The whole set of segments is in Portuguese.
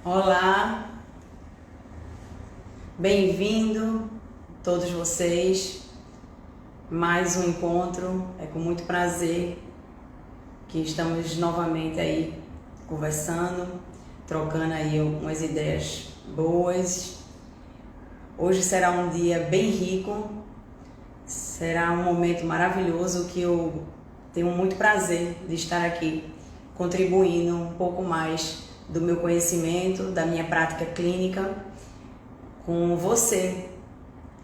Olá, bem-vindo todos vocês, mais um encontro, é com muito prazer que estamos novamente aí conversando, trocando aí umas ideias boas. Hoje será um dia bem rico, será um momento maravilhoso que eu tenho muito prazer de estar aqui contribuindo um pouco mais do meu conhecimento, da minha prática clínica com você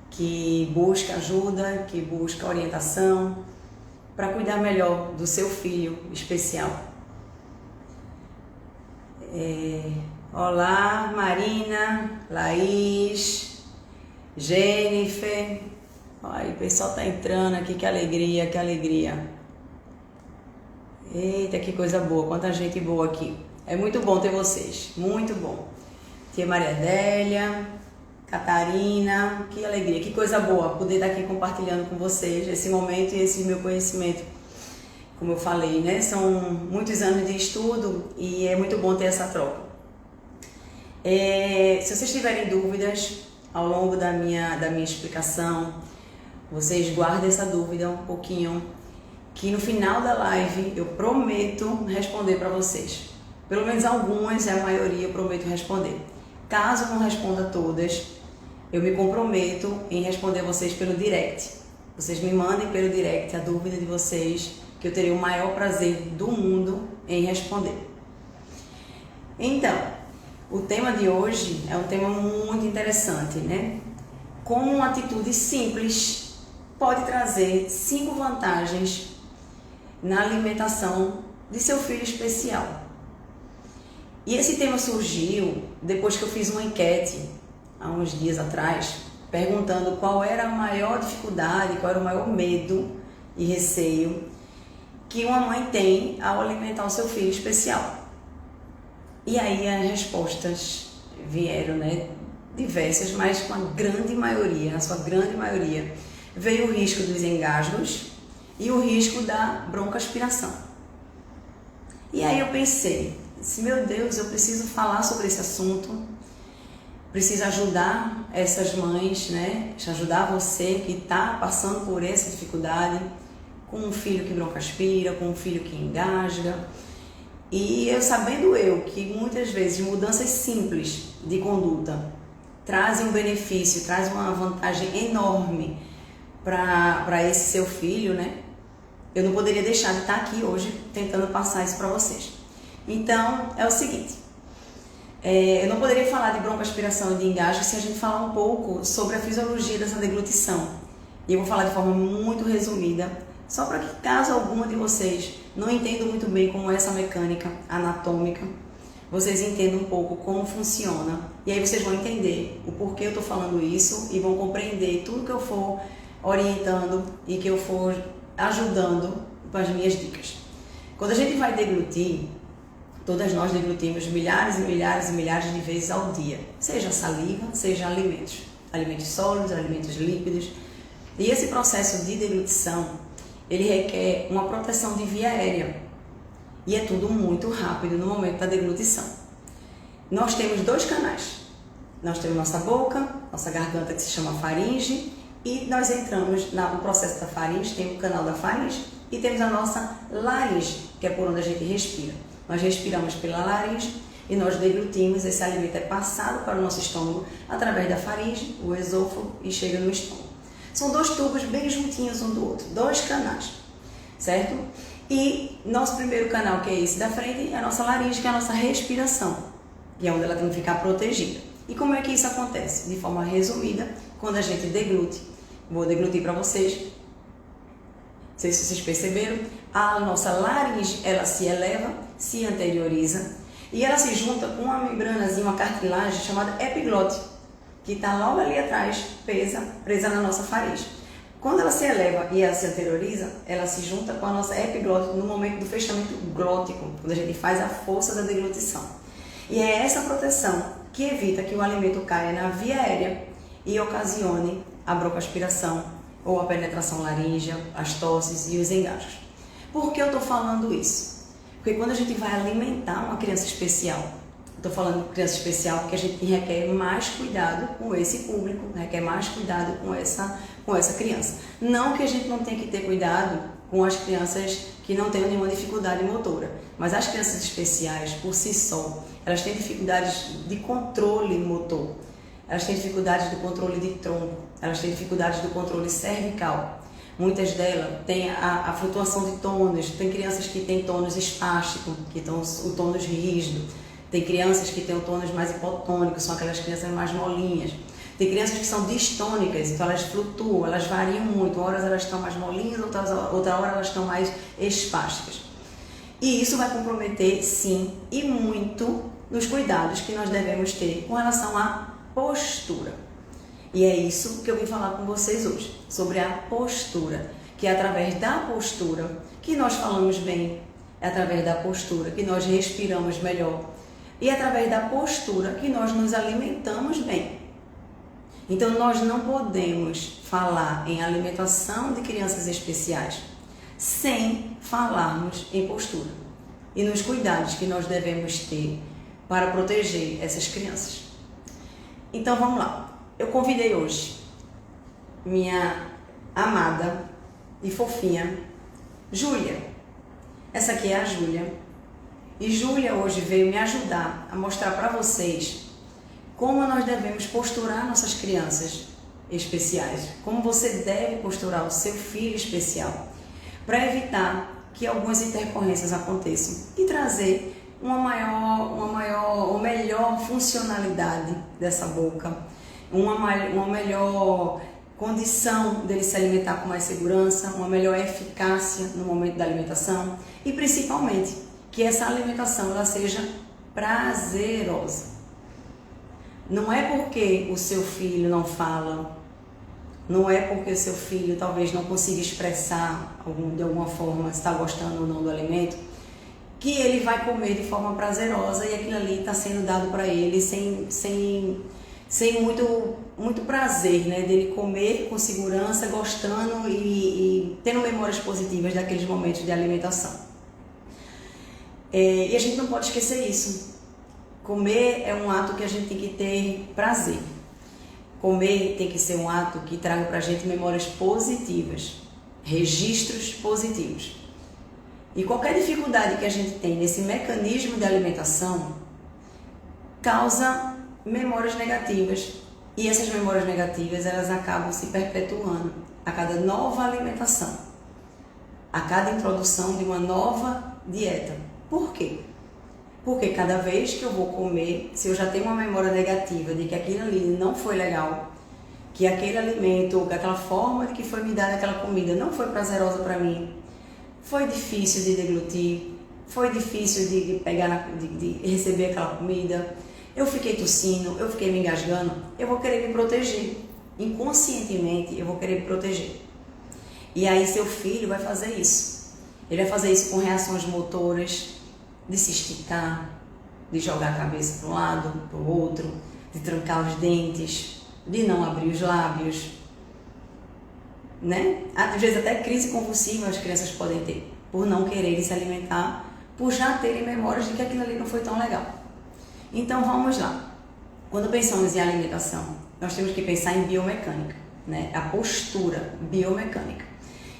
que busca ajuda, que busca orientação para cuidar melhor do seu filho especial. Olá, Marina, Laís, Jennifer. Olha, o pessoal tá entrando aqui, que alegria, que alegria. Eita, que coisa boa, quanta gente boa aqui. É muito bom ter vocês, muito bom. Tia Maria Adélia, Catarina, que alegria, que coisa boa poder estar aqui compartilhando com vocês esse momento e esse meu conhecimento. Como eu falei, né? São muitos anos de estudo e é muito bom ter essa troca. Se vocês tiverem dúvidas ao longo da minha explicação, vocês guardem essa dúvida um pouquinho, que no final da live eu prometo responder para vocês. Pelo menos algumas, a maioria eu prometo responder. Caso eu não responda todas, eu me comprometo em responder a vocês pelo direct. Vocês me mandem pelo direct a dúvida de vocês, que eu terei o maior prazer do mundo em responder. Então, o tema de hoje é um tema muito interessante, né? Como uma atitude simples pode trazer 5 vantagens na alimentação de seu filho especial. E esse tema surgiu depois que eu fiz uma enquete há uns dias atrás, perguntando qual era a maior dificuldade, qual era o maior medo e receio que uma mãe tem ao alimentar o seu filho especial. E aí as respostas vieram, né, diversas, mas com a grande maioria, na sua grande maioria, veio o risco dos engasgos e o risco da broncoaspiração. E aí eu pensei, meu Deus, eu preciso falar sobre esse assunto, preciso ajudar essas mães, né? Ajudar você que está passando por essa dificuldade, com um filho que broncoaspira, com um filho que engasga. E eu sabendo que muitas vezes mudanças simples de conduta trazem um benefício, trazem uma vantagem enorme para esse seu filho, né? Eu não poderia deixar de estar aqui hoje tentando passar isso para vocês. Então, é o seguinte, eu não poderia falar de broncoaspiração e de engasgo se a gente falar um pouco sobre a fisiologia dessa deglutição. E eu vou falar de forma muito resumida, só para que caso alguma de vocês não entendam muito bem como é essa mecânica anatômica, vocês entendam um pouco como funciona. E aí vocês vão entender o porquê eu estou falando isso e vão compreender tudo que eu for orientando e que eu for ajudando com as minhas dicas. Quando a gente vai deglutir, todas nós deglutimos milhares e milhares e milhares de vezes ao dia, seja saliva, seja alimentos, alimentos sólidos, alimentos líquidos. E esse processo de deglutição, ele requer uma proteção de via aérea e é tudo muito rápido no momento da deglutição. Nós temos 2 canais, nós temos nossa boca, nossa garganta que se chama faringe e nós entramos no processo da faringe, tem o canal da faringe e temos a nossa laringe, que é por onde a gente respira. Nós respiramos pela laringe e nós deglutimos, esse alimento é passado para o nosso estômago através da faringe, o esôfago e chega no estômago. São 2 tubos bem juntinhos um do outro, 2 canais, certo? E nosso primeiro canal, que é esse da frente, é a nossa laringe, que é a nossa respiração, e é onde ela tem que ficar protegida. E como é que isso acontece? De forma resumida, quando a gente deglute, vou deglutir para vocês, não sei se vocês perceberam, a nossa laringe, ela se eleva, se anterioriza e ela se junta com uma membranazinha, uma cartilagem chamada epiglote, que está logo ali atrás, presa na nossa faringe. Quando ela se eleva e ela se anterioriza, ela se junta com a nossa epiglote no momento do fechamento glótico, quando a gente faz a força da deglutição. E é essa proteção que evita que o alimento caia na via aérea e ocasione a broncoaspiração ou a penetração laríngea, as tosses e os engasgos. Por que eu estou falando isso? Porque quando a gente vai alimentar uma criança especial, Estou falando de criança especial porque a gente requer mais cuidado com esse público, requer mais cuidado com essa criança. Não que a gente não tenha que ter cuidado com as crianças que não tenham nenhuma dificuldade motora, mas as crianças especiais, por si só, elas têm dificuldades de controle motor, elas têm dificuldades do controle de tronco, elas têm dificuldades do controle cervical. Muitas delas têm a flutuação de tônus, tem crianças que têm tônus espástico, que estão o tônus rígido, tem crianças que têm o tônus mais hipotônico, são aquelas crianças mais molinhas. Tem crianças que são distônicas, então elas flutuam, elas variam muito, horas elas estão mais molinhas, outra hora elas estão mais espásticas. E isso vai comprometer, sim, e muito nos cuidados que nós devemos ter com relação à postura. E é isso que eu vim falar com vocês hoje, sobre a postura, que é através da postura que nós falamos bem, é através da postura que nós respiramos melhor, e é através da postura que nós nos alimentamos bem. Então, nós não podemos falar em alimentação de crianças especiais sem falarmos em postura e nos cuidados que nós devemos ter para proteger essas crianças. Então, vamos lá. Eu convidei hoje minha amada e fofinha Júlia. Essa aqui é a Júlia. E Júlia hoje veio me ajudar a mostrar para vocês como nós devemos posturar nossas crianças especiais, como você deve posturar o seu filho especial, para evitar que algumas intercorrências aconteçam e trazer uma melhor funcionalidade dessa boca, uma melhor condição dele se alimentar com mais segurança, uma melhor eficácia no momento da alimentação e principalmente que essa alimentação ela seja prazerosa. Não é porque o seu filho não fala, não é porque o seu filho talvez não consiga expressar de alguma forma se está gostando ou não do alimento, que ele vai comer de forma prazerosa e aquilo ali está sendo dado para ele sem muito prazer, né? Dele comer com segurança, gostando e tendo memórias positivas daqueles momentos de alimentação. E a gente não pode esquecer isso. Comer é um ato que a gente tem que ter prazer. Comer tem que ser um ato que traga pra gente memórias positivas, registros positivos. E qualquer dificuldade que a gente tem nesse mecanismo de alimentação causa memórias negativas. E essas memórias negativas, elas acabam se perpetuando a cada nova alimentação, a cada introdução de uma nova dieta. Por quê? Porque cada vez que eu vou comer, se eu já tenho uma memória negativa de que aquilo ali não foi legal, que aquele alimento, que aquela forma de que foi me dada aquela comida não foi prazerosa para mim, foi difícil de deglutir, foi difícil de receber aquela comida, eu fiquei tossindo, eu fiquei me engasgando, eu vou querer me proteger. Inconscientemente, eu vou querer me proteger. E aí seu filho vai fazer isso. Ele vai fazer isso com reações motoras, de se esticar, de jogar a cabeça para um lado, para o outro, de trancar os dentes, de não abrir os lábios, né? Às vezes até crise convulsiva as crianças podem ter, por não quererem se alimentar, por já terem memórias de que aquilo ali não foi tão legal. Então vamos lá. Quando pensamos em alimentação, nós temos que pensar em biomecânica, né? A postura biomecânica.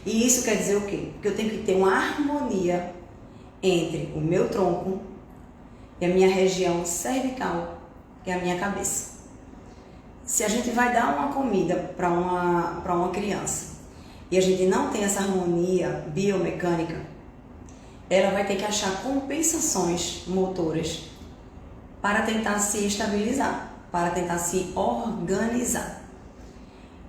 E isso quer dizer o quê? Que eu tenho que ter uma harmonia entre o meu tronco e a minha região cervical, que é a minha cabeça. Se a gente vai dar uma comida para uma criança e a gente não tem essa harmonia biomecânica, ela vai ter que achar compensações motoras para tentar se estabilizar, para tentar se organizar.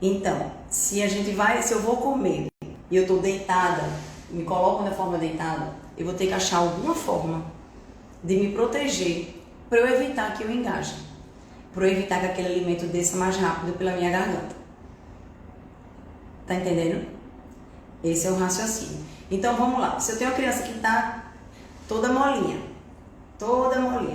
Então, se eu vou comer e eu estou deitada, me coloco na forma deitada, eu vou ter que achar alguma forma de me proteger para eu evitar que eu engaje, para eu evitar que aquele alimento desça mais rápido pela minha garganta. Tá entendendo? Esse é o raciocínio. Então vamos lá. Se eu tenho uma criança que está toda molinha,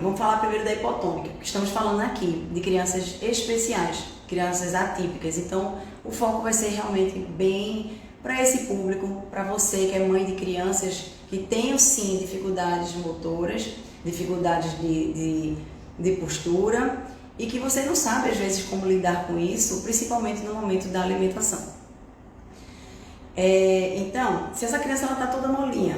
vamos falar primeiro da hipotônica, porque estamos falando aqui de crianças especiais, crianças atípicas. Então o foco vai ser realmente bem para esse público, para você que é mãe de crianças que tenham sim dificuldades motoras, dificuldades de de postura e que você não sabe às vezes como lidar com isso, principalmente no momento da alimentação. Então, se essa criança está toda molinha,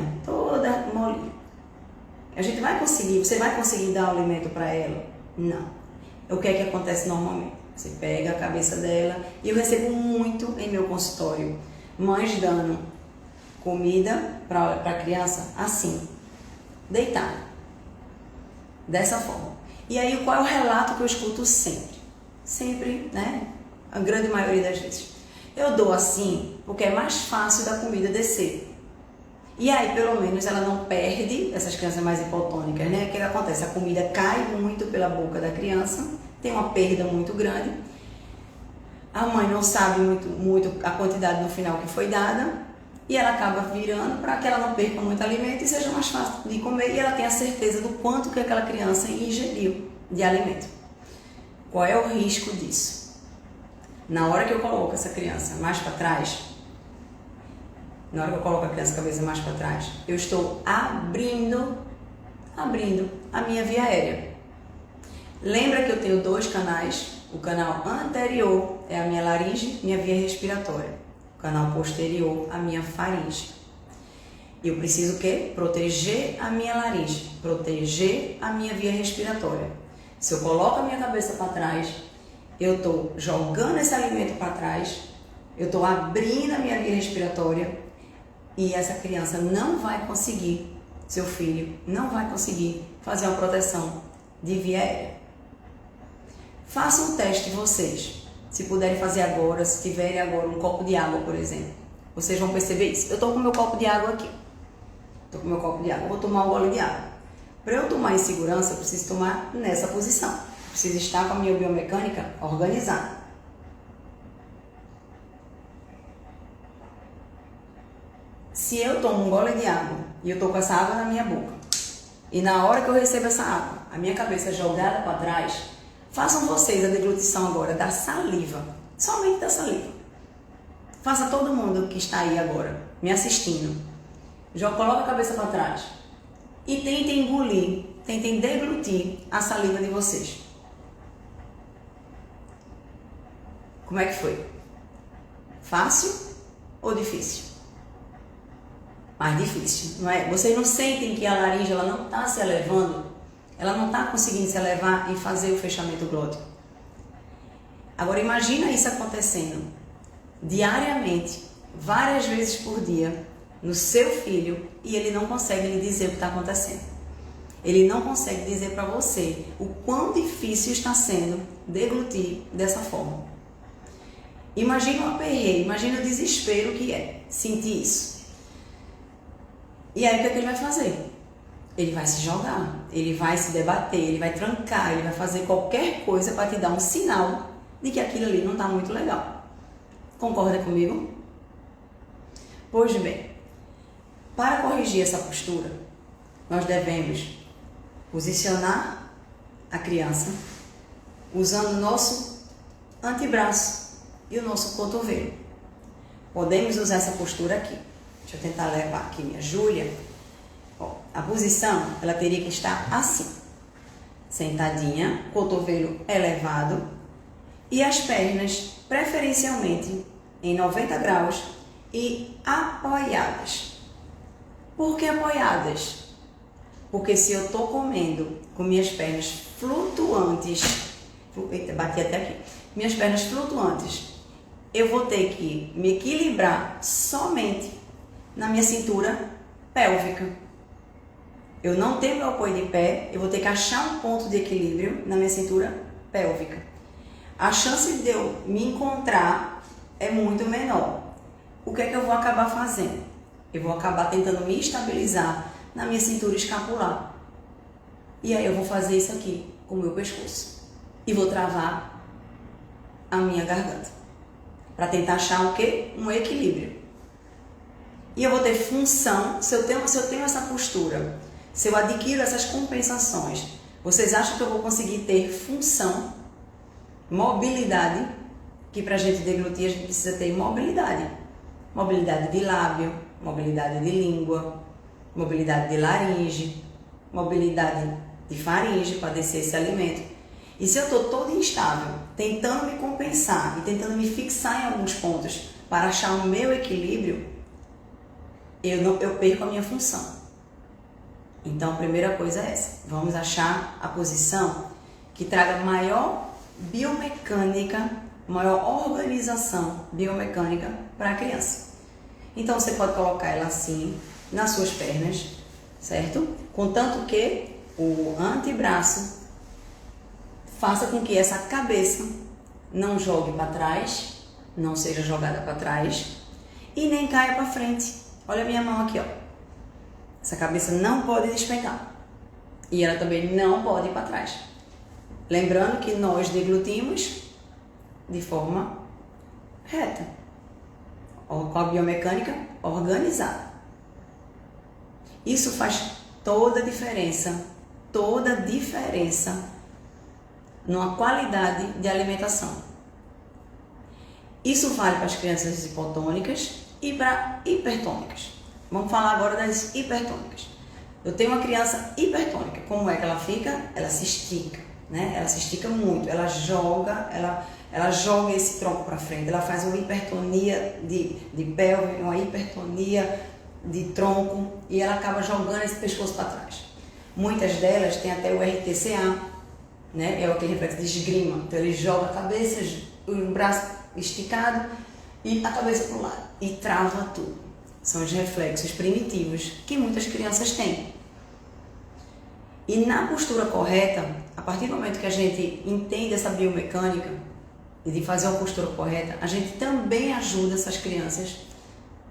você vai conseguir dar o alimento para ela? Não. O que é que acontece normalmente? Você pega a cabeça dela, e eu recebo muito em meu consultório, mães dando comida para a criança assim, deitada, dessa forma. E aí qual é o relato que eu escuto sempre? Sempre, né? A grande maioria das vezes. Eu dou assim porque é mais fácil da comida descer. E aí, pelo menos, ela não perde, essas crianças mais hipotônicas, né? O que acontece? A comida cai muito pela boca da criança, tem uma perda muito grande. A mãe não sabe muito a quantidade no final que foi dada e ela acaba virando para que ela não perca muito alimento e seja mais fácil de comer e ela tenha certeza do quanto que aquela criança ingeriu de alimento. Qual é o risco disso? Na hora que eu coloco essa criança mais para trás, na hora que eu coloco a criança cabeça mais para trás, eu estou abrindo a minha via aérea. Lembra que eu tenho 2 canais? O canal anterior é a minha laringe, minha via respiratória. O canal posterior, a minha faringe. Eu preciso o quê? Proteger a minha laringe, proteger a minha via respiratória. Se eu coloco a minha cabeça para trás, eu estou jogando esse alimento para trás, eu estou abrindo a minha via respiratória e essa criança não vai conseguir, seu filho não vai conseguir fazer uma proteção de via aérea. Façam um teste vocês, se puderem fazer agora, se tiverem agora um copo de água, por exemplo. Vocês vão perceber isso. Eu estou com meu copo de água aqui. Estou com meu copo de água, eu vou tomar um gole de água. Para eu tomar em segurança, eu preciso tomar nessa posição. Eu preciso estar com a minha biomecânica organizada. Se eu tomo um gole de água e eu estou com essa água na minha boca, e na hora que eu recebo essa água, a minha cabeça é jogada para trás, façam vocês a deglutição agora da saliva, somente da saliva. Faça todo mundo que está aí agora, me assistindo. Já coloca a cabeça para trás e tentem engolir, tentem deglutir a saliva de vocês. Como é que foi? Fácil ou difícil? Mais difícil, não é? Vocês não sentem que a laringe ela não está se elevando? Ela não está conseguindo se elevar e fazer o fechamento glótico. Agora imagina isso acontecendo diariamente, várias vezes por dia, no seu filho, e ele não consegue lhe dizer o que está acontecendo. Ele não consegue dizer para você o quão difícil está sendo deglutir dessa forma. Imagina o aperreio, imagina o desespero que é sentir isso. E aí o que é que ele vai fazer? Ele vai se jogar, ele vai se debater, ele vai trancar, ele vai fazer qualquer coisa para te dar um sinal de que aquilo ali não está muito legal. Concorda comigo? Pois bem, para corrigir essa postura, nós devemos posicionar a criança usando o nosso antebraço e o nosso cotovelo. Podemos usar essa postura aqui. Deixa eu tentar levar aqui minha Júlia. A posição, ela teria que estar assim, sentadinha, cotovelo elevado e as pernas preferencialmente em 90 graus e apoiadas. Por que apoiadas? Porque se eu estou comendo com minhas pernas flutuantes, bati até aqui, minhas pernas flutuantes, eu vou ter que me equilibrar somente na minha cintura pélvica. Eu não tenho meu apoio de pé, eu vou ter que achar um ponto de equilíbrio na minha cintura pélvica. A chance de eu me encontrar é muito menor. O que é que eu vou acabar fazendo? Eu vou acabar tentando me estabilizar na minha cintura escapular. E aí eu vou fazer isso aqui com o meu pescoço. E vou travar a minha garganta. Para tentar achar o quê? Um equilíbrio. E eu vou ter função, se eu tenho essa postura, se eu adquiro essas compensações, vocês acham que eu vou conseguir ter função, mobilidade, que para a gente deglutir a gente precisa ter mobilidade. Mobilidade de lábio, mobilidade de língua, mobilidade de laringe, mobilidade de faringe para descer esse alimento. E se eu estou toda instável, tentando me compensar e tentando me fixar em alguns pontos para achar o meu equilíbrio, eu perco a minha função. Então, a primeira coisa é essa. Vamos achar a posição que traga maior biomecânica, maior organização biomecânica para a criança. Então, você pode colocar ela assim, nas suas pernas, certo? Contanto que o antebraço faça com que essa cabeça não jogue para trás, não seja jogada para trás e nem caia para frente. Olha a minha mão aqui, ó. Essa cabeça não pode despencar e ela também não pode ir para trás. Lembrando que nós deglutimos de forma reta, com a biomecânica organizada. Isso faz toda a diferença numa qualidade de alimentação. Isso vale para as crianças hipotônicas e para hipertônicas. Vamos falar agora das hipertônicas. Eu tenho uma criança hipertônica. Como é que ela fica? Ela se estica, né? Ela se estica muito. Ela joga esse tronco para frente. Ela faz uma hipertonia de pelve, uma hipertonia de tronco e ela acaba jogando esse pescoço para trás. Muitas delas têm até o RTCA, né? É aquele reflexo de esgrima. Então ele joga a cabeça, o braço esticado e a cabeça para o lado e trava tudo. São os reflexos primitivos que muitas crianças têm. E na postura correta, a partir do momento que a gente entende essa biomecânica e de fazer uma postura correta, a gente também ajuda essas crianças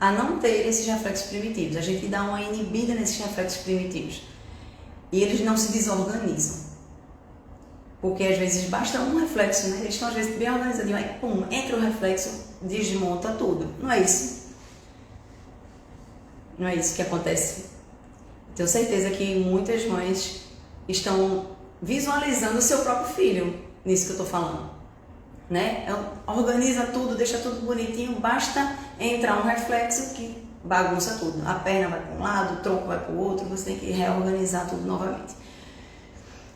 a não ter esses reflexos primitivos. A gente dá uma inibida nesses reflexos primitivos. E eles não se desorganizam. Porque às vezes basta um reflexo, né? Eles estão às vezes bem organizadinhos, aí pum, entra o reflexo, desmonta tudo. Não é isso? Não é isso que acontece. Tenho certeza que muitas mães estão visualizando o seu próprio filho nisso que eu estou falando, né? Organiza tudo, deixa tudo bonitinho, basta entrar um reflexo que bagunça tudo. A perna vai para um lado, o tronco vai para o outro, você tem que reorganizar tudo novamente.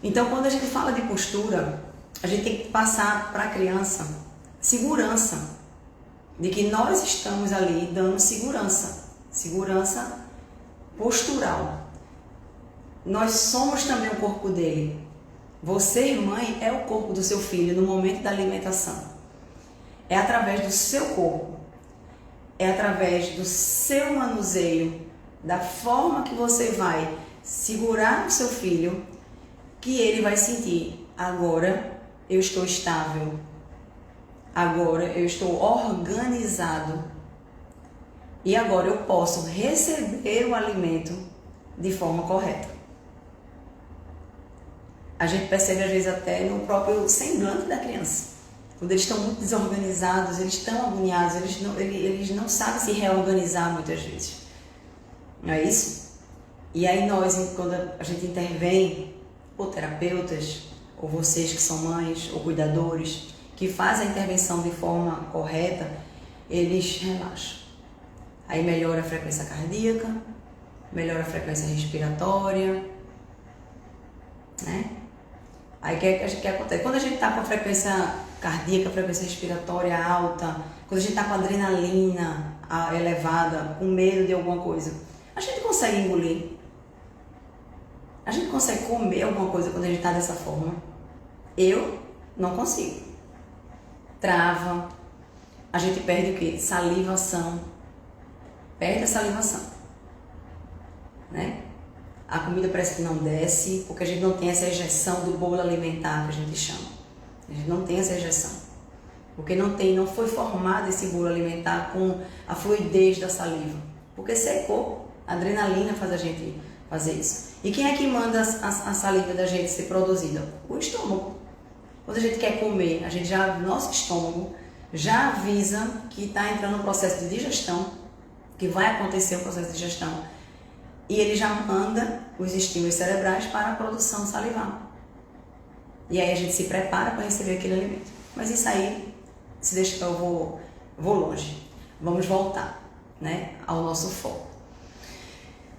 Então, quando a gente fala de postura, a gente tem que passar para a criança segurança, de que nós estamos ali dando segurança postural. Nós somos também o corpo dele. Você, mãe, é o corpo do seu filho no momento da alimentação. É através do seu corpo, é através do seu manuseio, da forma que você vai segurar o seu filho, que ele vai sentir: agora eu estou estável, agora eu estou organizado e agora eu posso receber o alimento de forma correta. A gente percebe às vezes até no próprio semblante da criança. Quando eles estão muito desorganizados, eles estão agoniados, eles não sabem se reorganizar muitas vezes. Não é isso? E aí nós, quando a gente intervém, ou terapeutas, ou vocês que são mães, ou cuidadores, que fazem a intervenção de forma correta, eles relaxam. Aí melhora a frequência cardíaca, melhora a frequência respiratória, né? Aí o que acontece? Quando a gente está com a frequência cardíaca, frequência respiratória alta, quando a gente está com a adrenalina elevada, com medo de alguma coisa, a gente consegue engolir. A gente consegue comer alguma coisa quando a gente está dessa forma. Eu não consigo. Trava. A gente perde o quê? Salivação. Perde a salivação, né? A comida parece que não desce, porque a gente não tem essa ejeção do bolo alimentar que a gente chama. A gente não tem essa ejeção. Porque não foi formado esse bolo alimentar com a fluidez da saliva. Porque secou. A adrenalina faz a gente fazer isso. E quem é que manda a saliva da gente ser produzida? O estômago. Quando a gente quer comer, nosso estômago já avisa que está entrando um processo de digestão, que vai acontecer um processo de digestão. E ele já manda os estímulos cerebrais para a produção salivar. E aí a gente se prepara para receber aquele alimento. Mas isso aí, se deixa que eu vou longe. Vamos voltar, né, ao nosso foco.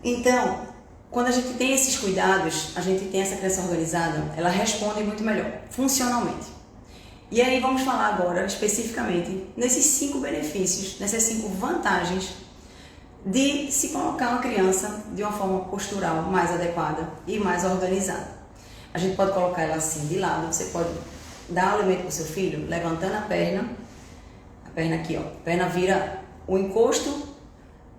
Então, quando a gente tem esses cuidados, a gente tem essa criança organizada, ela responde muito melhor, funcionalmente. E aí vamos falar agora especificamente nesses 5 benefícios, nessas 5 vantagens de se colocar uma criança de uma forma postural mais adequada e mais organizada. A gente pode colocar ela assim de lado, você pode dar alimento para o seu filho levantando a perna aqui, ó, a perna vira o encosto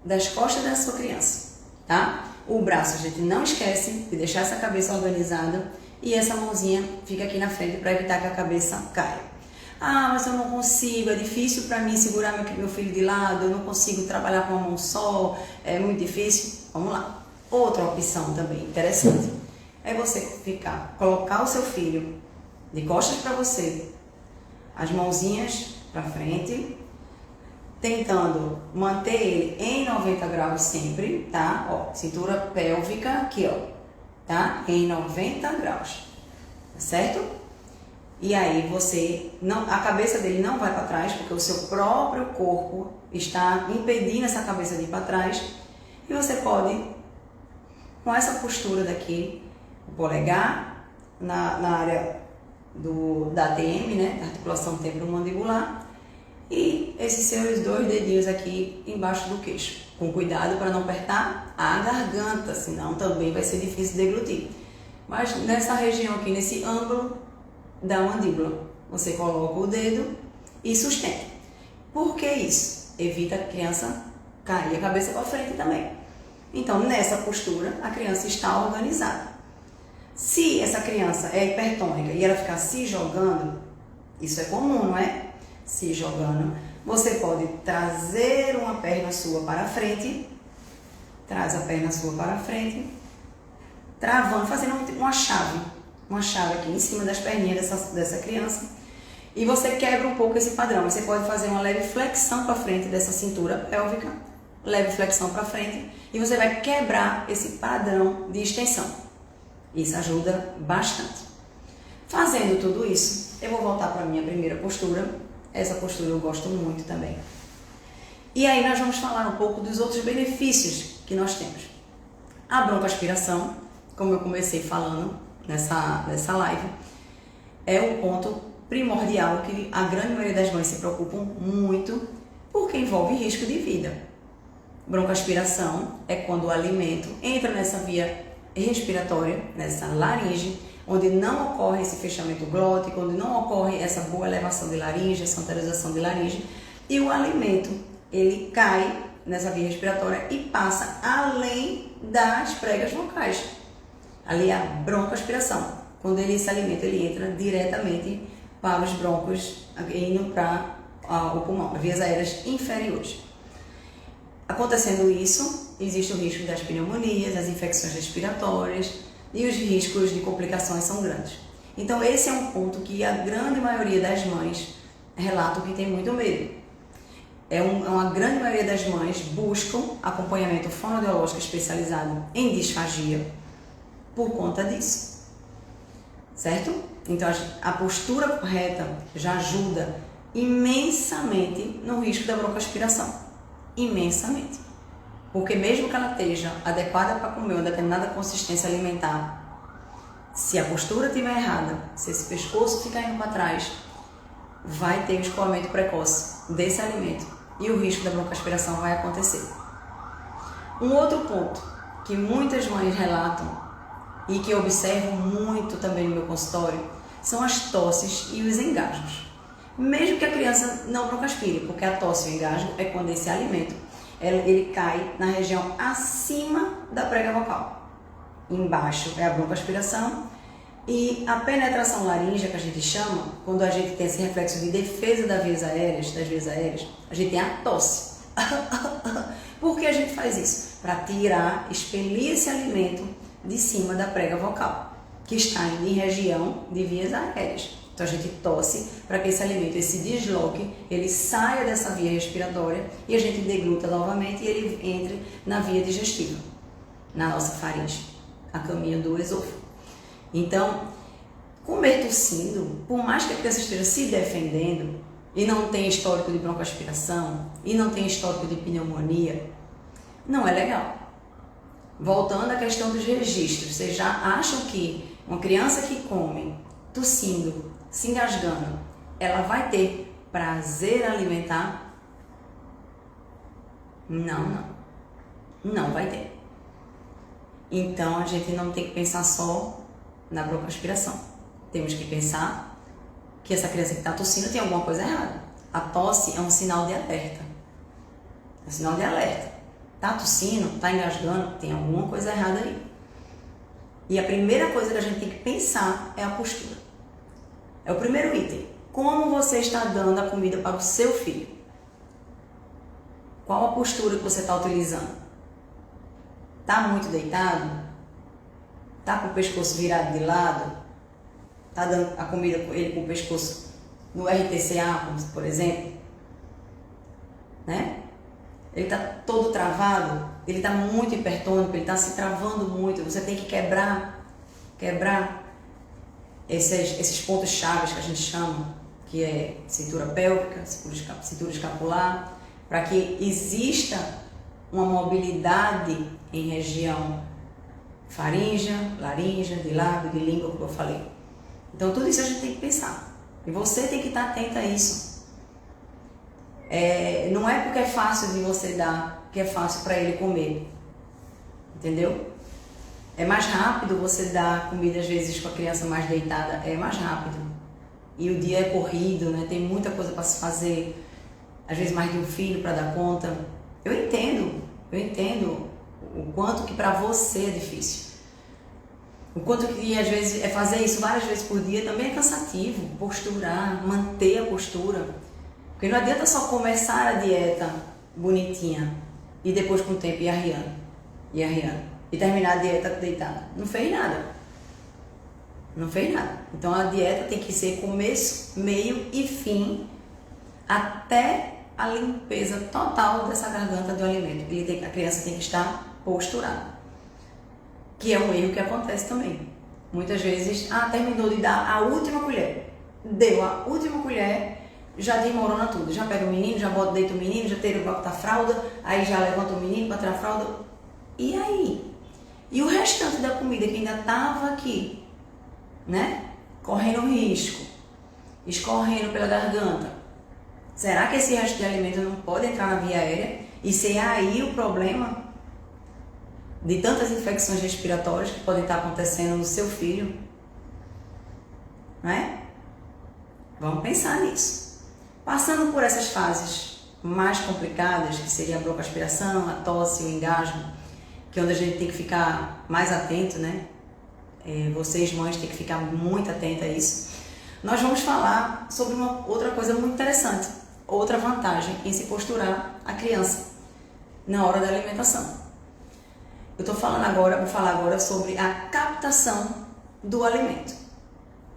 das costas da sua criança, tá? O braço a gente não esquece de deixar essa cabeça organizada e essa mãozinha fica aqui na frente para evitar que a cabeça caia. Ah, mas eu não consigo, é difícil para mim segurar meu filho de lado, eu não consigo trabalhar com uma mão só, é muito difícil. Vamos lá. Outra opção também interessante é você colocar o seu filho de costas para você, as mãozinhas para frente, tentando manter ele em 90 graus sempre, tá? Ó, cintura pélvica aqui, ó, tá? Em 90 graus, tá certo? E aí a cabeça dele não vai para trás, porque o seu próprio corpo está impedindo essa cabeça de ir para trás. E você pode, com essa postura daqui, o polegar na área da ATM, né, da articulação temporomandibular, e esses seus 2 dedinhos aqui embaixo do queixo, com cuidado para não apertar a garganta, senão também vai ser difícil deglutir. Mas nessa região aqui, nesse ângulo da mandíbula, você coloca o dedo e sustenta. Por que isso? Evita a criança cair a cabeça para frente também. Então, nessa postura, a criança está organizada. Se essa criança é hipertônica e ela ficar se jogando, isso é comum, não é? Se jogando, você pode trazer uma perna sua para frente, traz a perna sua para frente, travando, fazendo uma chave aqui em cima das perninhas dessa criança, e você quebra um pouco esse padrão. Você pode fazer uma leve flexão para frente dessa cintura pélvica, leve flexão para frente, e você vai quebrar esse padrão de extensão. Isso ajuda bastante. Fazendo tudo isso, eu vou voltar para a minha primeira postura. Essa postura eu gosto muito também. E aí nós vamos falar um pouco dos outros benefícios que nós temos. A broncoaspiração, como eu comecei falando nessa live, é um ponto primordial que a grande maioria das mães se preocupam muito, porque envolve risco de vida. Broncoaspiração é quando o alimento entra nessa via respiratória, nessa laringe, onde não ocorre esse fechamento glótico, onde não ocorre essa boa elevação de laringe, essa anteriorização de laringe, e o alimento, ele cai nessa via respiratória e passa além das pregas vocais. Ali é a broncoaspiração, quando esse alimento ele entra diretamente para os broncos, indo para o pulmão, vias aéreas inferiores. Acontecendo isso, existe o risco das pneumonias, das infecções respiratórias, e os riscos de complicações são grandes. Então esse é um ponto que a grande maioria das mães relatam que tem muito medo. Uma grande maioria das mães buscam acompanhamento fonoaudiológico especializado em disfagia por conta disso, certo? Então a postura correta já ajuda imensamente no risco da broncoaspiração, imensamente. Porque mesmo que ela esteja adequada para comer uma determinada consistência alimentar, se a postura estiver errada, se esse pescoço ficar indo para trás, vai ter o escoamento precoce desse alimento e o risco da broncoaspiração vai acontecer. Um outro ponto que muitas mães relatam e que eu observo muito também no meu consultório são as tosses e os engasgos. Mesmo que a criança não broncoaspire, porque a tosse e o engasgo é quando esse alimento ele cai na região acima da prega vocal. Embaixo é a broncoaspiração e a penetração laríngea, que a gente chama, quando a gente tem esse reflexo de defesa das vias aéreas, a gente tem a tosse. Por que a gente faz isso? Para tirar, expelir esse alimento de cima da prega vocal, que está em região de vias aéreas. Então a gente tosse para que esse alimento, esse desloque, ele saia dessa via respiratória e a gente degluta novamente e ele entre na via digestiva, na nossa faringe, a caminho do esôfago. Então, comer tossindo, por mais que a criança esteja se defendendo e não tenha histórico de broncoaspiração e não tenha histórico de pneumonia, não é legal. voltando à questão dos registros, vocês já acham que uma criança que come tossindo, se engasgando, ela vai ter prazer alimentar? Não, não vai ter. Então a gente não tem que pensar só na broncoaspiração. Temos que pensar que essa criança que está tossindo tem alguma coisa errada. A tosse é um sinal de alerta. É um sinal de alerta. Tá tossindo, tá engasgando, tem alguma coisa errada aí. E a primeira coisa que a gente tem que pensar é a postura. É o primeiro item. Como você está dando a comida para o seu filho? Qual a postura que você está utilizando? Tá muito deitado? Tá com o pescoço virado de lado? Tá dando a comida com ele com o pescoço no RTCA, por exemplo? Né? Ele tá todo travado, ele tá muito hipertônico, ele tá se travando muito. Você tem que quebrar esses pontos chaves que a gente chama, que é cintura pélvica, cintura escapular, para que exista uma mobilidade em região faríngea, laríngea, de lábio, de língua, como eu falei. Então tudo isso a gente tem que pensar. E você tem que estar atenta a isso. Não é porque é fácil de você dar que é fácil para ele comer. Entendeu? É mais rápido você dar comida às vezes com a criança mais deitada, é mais rápido. E o dia é corrido, né? Tem muita coisa para se fazer. Às vezes mais de um filho para dar conta. Eu entendo o quanto que para você é difícil. O quanto que às vezes fazer isso várias vezes por dia também é cansativo. Posturar, manter a postura. Porque não adianta só começar a dieta bonitinha e depois com o tempo ir arriando. E terminar a dieta deitada. Não fez nada. Então a dieta tem que ser começo, meio e fim até a limpeza total dessa garganta do alimento. A criança tem que estar posturada. Que é um erro que acontece também. Muitas vezes, terminou de dar a última colher. Deu a última colher, já desmorona tudo. Já pega o menino, já deita o menino, já tira o bloco da fralda, aí já levanta o menino para tirar a fralda. E aí? E o restante da comida que ainda estava aqui, né? Correndo risco, escorrendo pela garganta. Será que esse resto de alimento não pode entrar na via aérea e ser aí o problema de tantas infecções respiratórias que podem estar acontecendo no seu filho? Né? Vamos pensar nisso. Passando por essas fases mais complicadas, que seria a broncoaspiração, a tosse, o engasgo, que é onde a gente tem que ficar mais atento, né? Vocês, mães, têm que ficar muito atentas a isso. Nós vamos falar sobre uma outra coisa muito interessante, outra vantagem em se posturar a criança na hora da alimentação. Vou falar agora sobre a captação do alimento.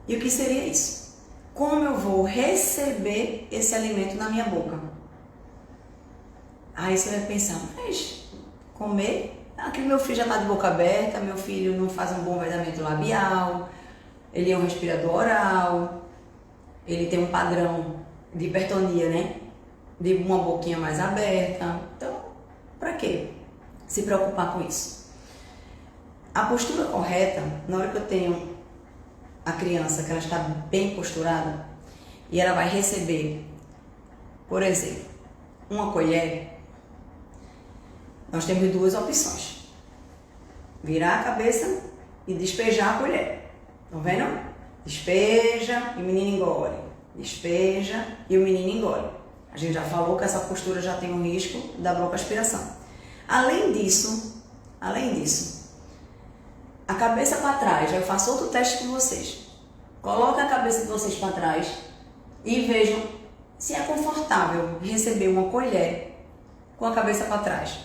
E o que seria isso? Como eu vou receber esse alimento na minha boca? Aí você vai pensar, mas comer? Aquele meu filho já está de boca aberta, meu filho não faz um bom vedamento labial, ele é um respirador oral, ele tem um padrão de hipertonia, né? De uma boquinha mais aberta. Então, para quê se preocupar com isso? A postura correta, na hora que eu tenho a criança, que ela está bem posturada, e ela vai receber, por exemplo, uma colher, nós temos duas opções. Virar a cabeça e despejar a colher. Estão vendo? Despeja e o menino engole. Despeja e o menino engole. A gente já falou que essa postura já tem um risco da broncoaspiração. Além disso, a cabeça para trás, eu faço outro teste com vocês. Coloca a cabeça de vocês para trás e vejam se é confortável receber uma colher com a cabeça para trás.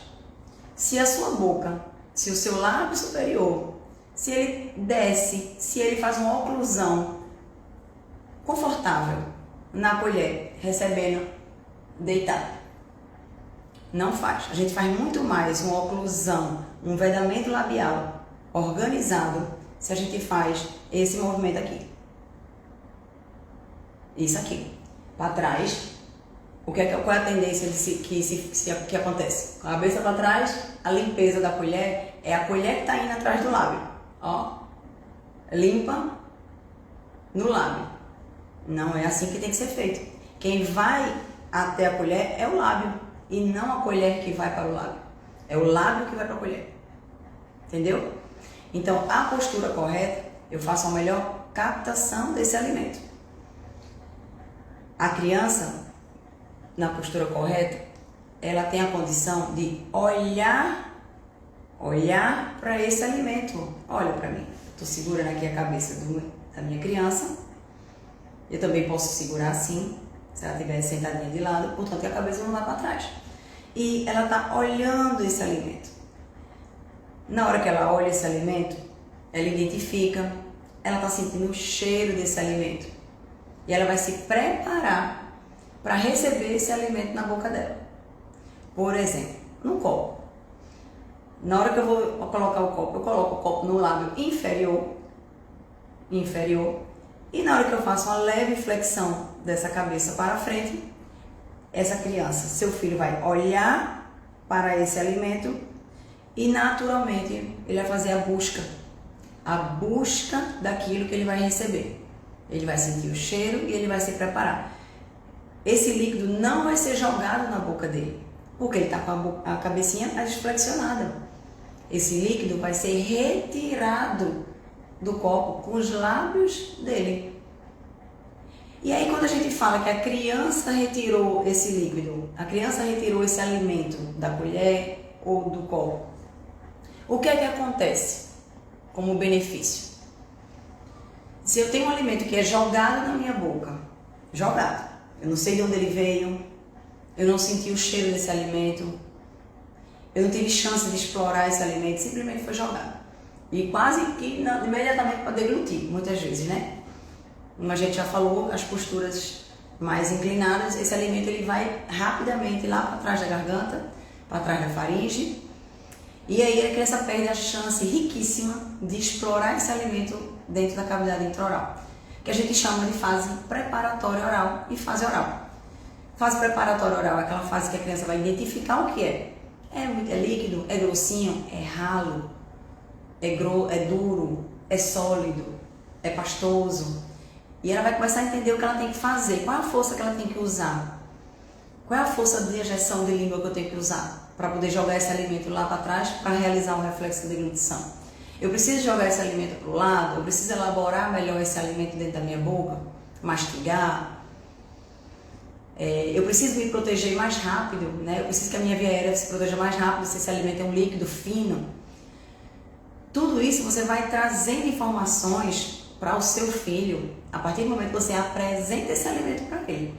Se a sua boca, se o seu lábio superior, se ele desce, se ele faz uma oclusão confortável na colher, recebendo deitado. Não faz. A gente faz muito mais uma oclusão, um vedamento labial organizado se a gente faz esse movimento aqui. Isso aqui. Para trás. Qual é a tendência que acontece? Com a cabeça para trás, a limpeza da colher é a colher que está indo atrás do lábio. Ó, limpa no lábio. Não é assim que tem que ser feito. Quem vai até a colher é o lábio e não a colher que vai para o lábio. É o lábio que vai para a colher. Entendeu? Então, a postura correta, eu faço a melhor captação desse alimento. A criança, na postura correta, ela tem a condição de olhar para esse alimento. Olha para mim. Estou segurando aqui a cabeça da minha criança. Eu também posso segurar assim, se ela estiver sentadinha de lado, portanto a cabeça não vai para trás. E ela está olhando esse alimento. Na hora que ela olha esse alimento, ela identifica, ela está sentindo o cheiro desse alimento. E ela vai se preparar para receber esse alimento na boca dela. Por exemplo, no copo. Na hora que eu vou colocar o copo, eu coloco o copo no lábio inferior. E na hora que eu faço uma leve flexão dessa cabeça para frente, essa criança, seu filho vai olhar para esse alimento e naturalmente ele vai fazer a busca daquilo que ele vai receber. Ele vai sentir o cheiro e ele vai se preparar. Esse líquido não vai ser jogado na boca dele, porque ele está com a cabecinha desflexionada. Esse líquido vai ser retirado do copo com os lábios dele. E aí quando a gente fala que a criança retirou esse líquido, a criança retirou esse alimento da colher ou do copo, o que é que acontece como benefício? Se eu tenho um alimento que é jogado na minha boca, eu não sei de onde ele veio, eu não senti o cheiro desse alimento, eu não tive chance de explorar esse alimento, simplesmente foi jogado. E quase que imediatamente para deglutir, muitas vezes, né? Como a gente já falou, as posturas mais inclinadas, esse alimento ele vai rapidamente lá para trás da garganta, para trás da faringe, e aí a criança perde a chance riquíssima de explorar esse alimento dentro da cavidade intra-oral, que a gente chama de fase preparatória oral e fase oral. Fase preparatória oral é aquela fase que a criança vai identificar o que é. É líquido, é grossinho, é ralo, é duro, é sólido, é pastoso. E ela vai começar a entender o que ela tem que fazer, qual é a força que ela tem que usar, qual é a força de ejeção de língua que eu tenho que usar para poder jogar esse alimento lá para trás para realizar um reflexo de deglutição. Eu preciso jogar esse alimento para o lado, eu preciso elaborar melhor esse alimento dentro da minha boca, mastigar. Eu preciso me proteger mais rápido, né? Eu preciso que a minha via aérea se proteja mais rápido se esse alimento é um líquido fino. Tudo isso você vai trazendo informações para o seu filho a partir do momento que você apresenta esse alimento para ele.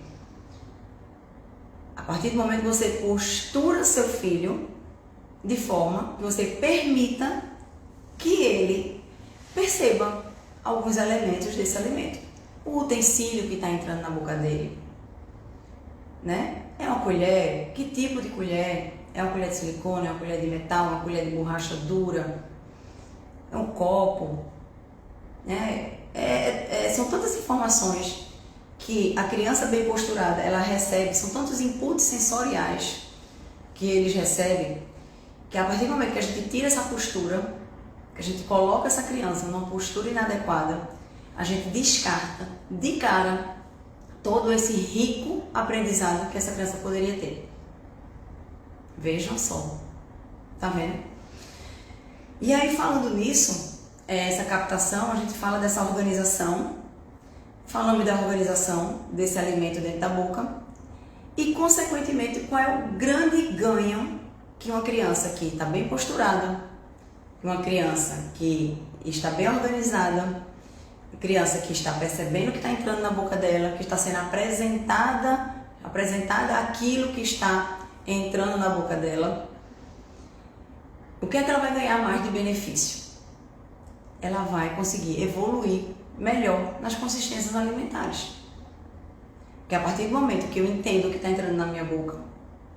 A partir do momento que você postura seu filho de forma que você permita que ele perceba alguns elementos desse alimento. O utensílio que está entrando na boca dele, né? É uma colher? Que tipo de colher? É uma colher de silicone? É uma colher de metal? Uma colher de borracha dura? É um copo? Né? São tantas informações que a criança bem posturada ela recebe, são tantos inputs sensoriais que eles recebem, que a partir do momento que a gente tira essa postura, que a gente coloca essa criança numa postura inadequada, a gente descarta de cara todo esse rico aprendizado que essa criança poderia ter. Vejam só, tá vendo? E aí, falando nisso, essa captação, a gente fala dessa organização, falamos da organização desse alimento dentro da boca e, consequentemente, qual é o grande ganho que uma criança que está bem posturada, uma criança que está bem organizada, criança que está percebendo o que está entrando na boca dela, que está sendo apresentada aquilo que está entrando na boca dela, o que é que ela vai ganhar mais de benefício? Ela vai conseguir evoluir melhor nas consistências alimentares. Porque a partir do momento que eu entendo o que está entrando na minha boca,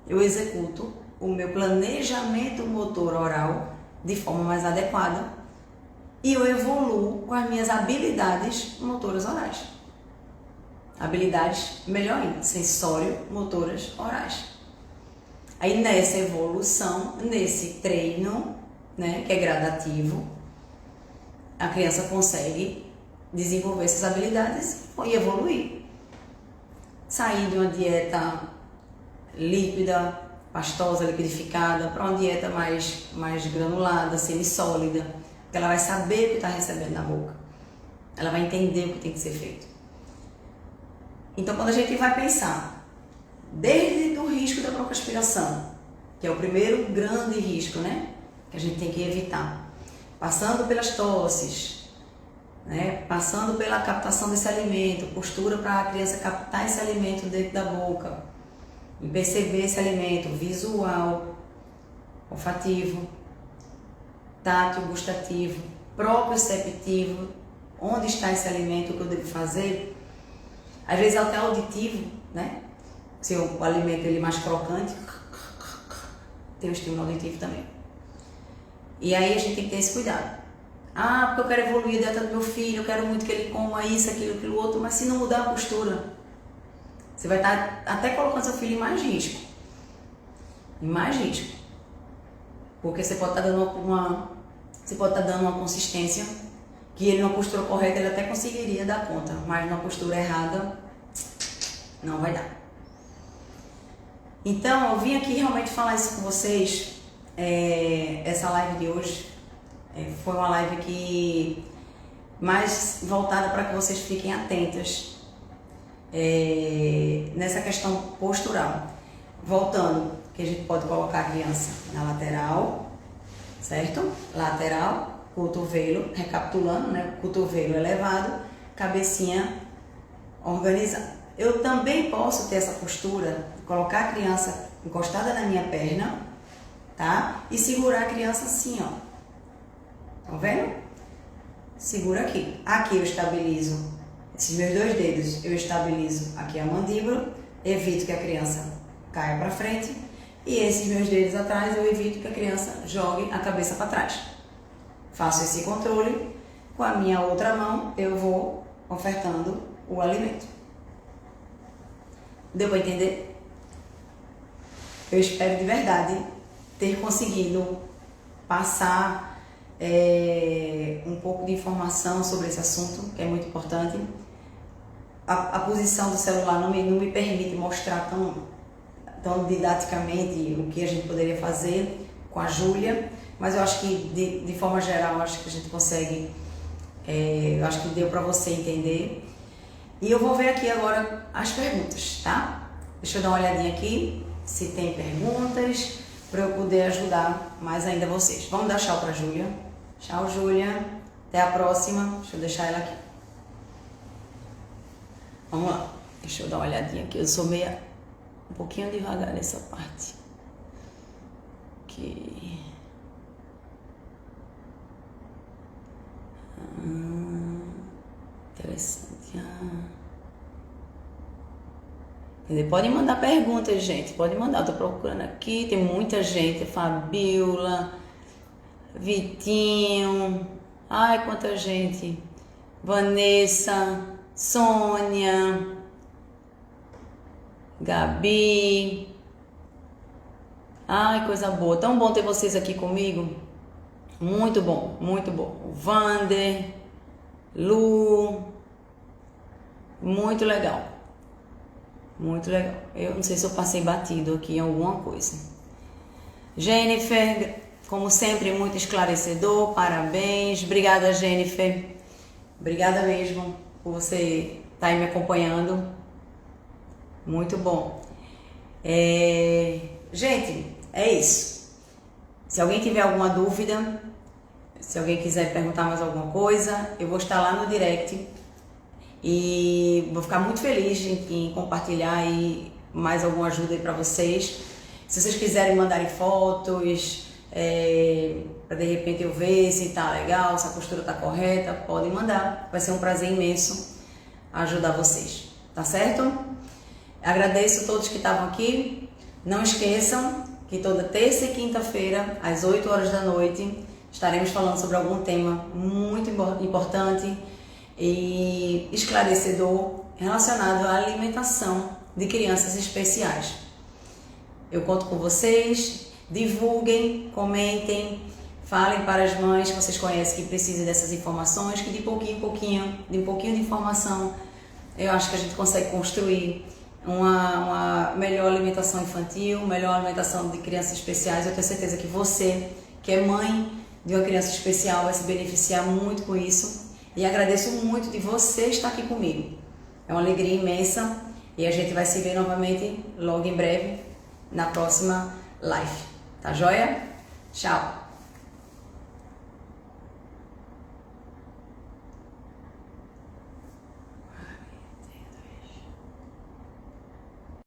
eu executo o meu planejamento motor oral de forma mais adequada e eu evoluo com as minhas habilidades motoras orais. Habilidades, melhor ainda, sensório-motoras orais. Aí nessa evolução, nesse treino, né, que é gradativo, a criança consegue desenvolver essas habilidades e evoluir. Sair de uma dieta líquida, pastosa, liquidificada, para uma dieta mais granulada, semissólida, porque ela vai saber o que está recebendo na boca. Ela vai entender o que tem que ser feito. Então, quando a gente vai pensar, desde o risco da broncoaspiração, que é o primeiro grande risco, né, que a gente tem que evitar, passando pelas tosses, né, passando pela captação desse alimento, postura para a criança captar esse alimento dentro da boca, e perceber esse alimento visual, olfativo, tátil, gustativo, proprioceptivo, onde está esse alimento, o que eu devo fazer. Às vezes até auditivo, né? Se o alimento ele é mais crocante, tem o estímulo auditivo também. E aí a gente tem que ter esse cuidado. Ah, porque eu quero evoluir a dieta do meu filho, eu quero muito que ele coma isso, aquilo outro, mas se não mudar a postura, você vai estar até colocando seu filho em mais risco. Em mais risco. Porque você pode estar dando uma consistência que ele, numa postura correta, ele até conseguiria dar conta, mas numa postura errada, não vai dar. Então, eu vim aqui realmente falar isso com vocês. Essa live de hoje foi uma live que mais voltada para que vocês fiquem atentas nessa questão postural. Voltando, que a gente pode colocar a criança na lateral, certo? Lateral, cotovelo, recapitulando, né? Cotovelo elevado, cabecinha organizada. Eu também posso ter essa postura, colocar a criança encostada na minha perna, tá? E segurar a criança assim, ó. Tá vendo? Segura aqui. Aqui eu estabilizo esses meus dois dedos, eu estabilizo aqui a mandíbula, evito que a criança caia para frente, e esses meus dedos atrás eu evito que a criança jogue a cabeça para trás. Faço esse controle, com a minha outra mão eu vou ofertando o alimento. Deu para entender? Eu espero de verdade ter conseguido passar um pouco de informação sobre esse assunto, que é muito importante. A posição do celular não me permite mostrar tão didaticamente o que a gente poderia fazer com a Júlia, mas eu acho que de forma geral, acho que a gente consegue, eu acho que deu para você entender. E eu vou ver aqui agora as perguntas, tá? Deixa eu dar uma olhadinha aqui, se tem perguntas, para eu poder ajudar mais ainda vocês. Vamos dar tchau para a Júlia. Tchau, Júlia. Até a próxima. Deixa eu deixar ela aqui. Vamos lá. Deixa eu dar uma olhadinha aqui. Eu sou um pouquinho devagar nessa parte. Aqui. Interessante. Pode mandar perguntas, gente. Pode mandar. Eu tô procurando aqui. Tem muita gente. Fabiola, Vitinho. Ai, quanta gente. Vanessa, Sônia, Gabi. Ai, coisa boa. Tão bom ter vocês aqui comigo. Muito bom, muito bom. O Vander, Lu. Muito legal. Muito legal. Eu não sei se eu passei batido aqui em alguma coisa. Jennifer, como sempre, muito esclarecedor. Parabéns. Obrigada, Jennifer. Obrigada mesmo por você estar aí me acompanhando. Muito bom. Gente, é isso. Se alguém tiver alguma dúvida, se alguém quiser perguntar mais alguma coisa, eu vou estar lá no direct e vou ficar muito feliz em compartilhar aí mais alguma ajuda aí para vocês. Se vocês quiserem mandarem fotos, para de repente eu ver se tá legal, se a postura tá correta, podem mandar. Vai ser um prazer imenso ajudar vocês, tá certo? Agradeço a todos que estavam aqui. Não esqueçam que toda terça e quinta-feira, às 8 horas da noite, estaremos falando sobre algum tema muito importante e esclarecedor relacionado à alimentação de crianças especiais. Eu conto com vocês, divulguem, comentem, Falem para as mães que vocês conhecem que precisam dessas informações, que de pouquinho em pouquinho, de um pouquinho de informação, eu acho que a gente consegue construir uma melhor alimentação infantil, melhor alimentação de crianças especiais. Eu tenho certeza que você, que é mãe de uma criança especial, vai se beneficiar muito com isso. E agradeço muito de você estar aqui comigo. É uma alegria imensa e a gente vai se ver novamente logo em breve na próxima live. Tá joia? Tchau!